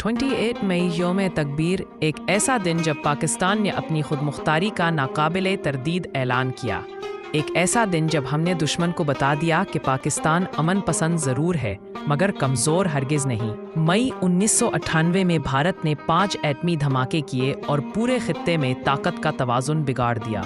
28 मई यौम तकबीर एक ऐसा दिन जब पाकिस्तान ने अपनी खुद मुख्तारी का नाकाबिले तरदीद ऐलान किया। एक ऐसा दिन जब हमने दुश्मन को बता दिया कि पाकिस्तान अमन पसंद ज़रूर है मगर कमज़ोर हरगिज़ नहीं। मई 1998 में भारत ने 5 एटमी धमाके किए और पूरे खित्ते में ताकत का तवाज़ुन बिगाड़ दिया।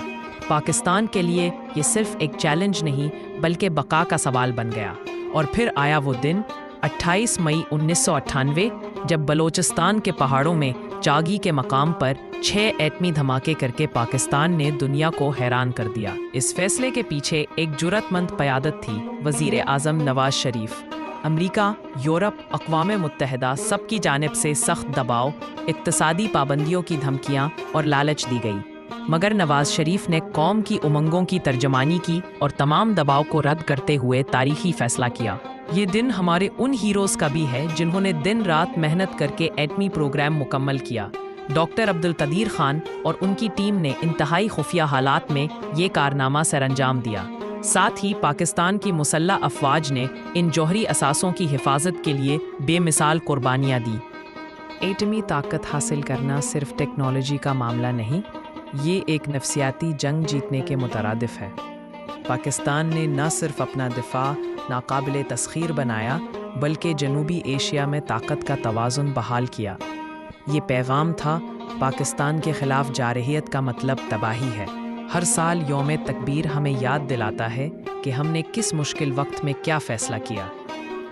पाकिस्तान के लिए ये सिर्फ एक चैलेंज नहीं बल्कि बका का सवाल बन गया। और फिर आया वो दिन 28 मई 1998 जब बलोचिस्तान के पहाड़ों में चागी के मकाम पर 6 एटमी धमाके करके पाकिस्तान ने दुनिया को हैरान कर दिया। इस फैसले के पीछे एक जुर्रतमंद क़यादत थी वज़ीर आज़म नवाज शरीफ। अमरीका, यूरोप, अक़वाम मुत्तहिदा सबकी जानिब से सख्त दबाव, इक़्तिसादी पाबंदियों की धमकियाँ और लालच दी गई, मगर नवाज शरीफ ने कौम की उमंगों की तर्जमानी की और तमाम दबाव को रद्द करते हुए तारीखी फैसला किया। ये दिन हमारे उन हीरोज़ का भी है जिन्होंने दिन रात मेहनत करके एटमी प्रोग्राम मुकम्मल किया। डॉक्टर अब्दुल कदीर खान और उनकी टीम ने इंतहाई खुफिया हालात में ये कारनामा सरअंजाम दिया। साथ ही पाकिस्तान की मुसल्लह अफवाज ने इन जौहरी असासों की हिफाजत के लिए बेमिसाल कुर्बानियाँ दी। एटमी ताकत हासिल करना सिर्फ टेक्नोलॉजी का मामला नहीं, ये एक नफसियाती जंग जीतने के मुतरादिफ है। पाकिस्तान ने न सिर्फ अपना दिफा नाकाबिले तस्खीर बनाया बल्कि जनूबी एशिया में ताकत का तवाज़ुन बहाल किया। ये पैगाम था, पाकिस्तान के ख़िलाफ़ जारहियत का मतलब तबाही है। हर साल यौम तकबीर हमें याद दिलाता है कि हमने किस मुश्किल वक्त में क्या फ़ैसला किया।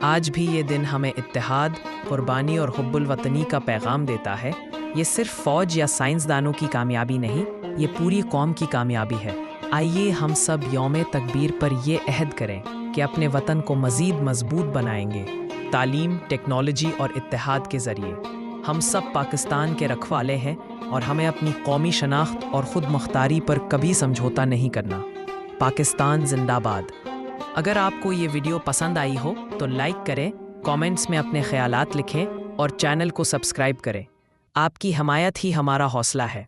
आज भी ये दिन हमें इत्तेहाद, कुर्बानी और हुब्बुल वतनी का पैगाम देता है। ये सिर्फ फ़ौज या साइंसदानों की कामयाबी नहीं, ये पूरी कौम की कामयाबी है। आइए हम सब यौम तकबीर पर ये अहद करें कि अपने वतन को मज़ीद मजबूत बनाएंगे। तालीम, टेक्नोलॉजी और इत्तेहाद के ज़रिए हम सब पाकिस्तान के रखवाले हैं और हमें अपनी कौमी शनाख्त और ख़ुद मुख्तारी पर कभी समझौता नहीं करना। पाकिस्तान जिंदाबाद। अगर आपको ये वीडियो पसंद आई हो तो लाइक करें, कमेंट्स में अपने ख़यालात लिखें और चैनल को सब्सक्राइब करें। आपकी हमायत ही हमारा हौसला है।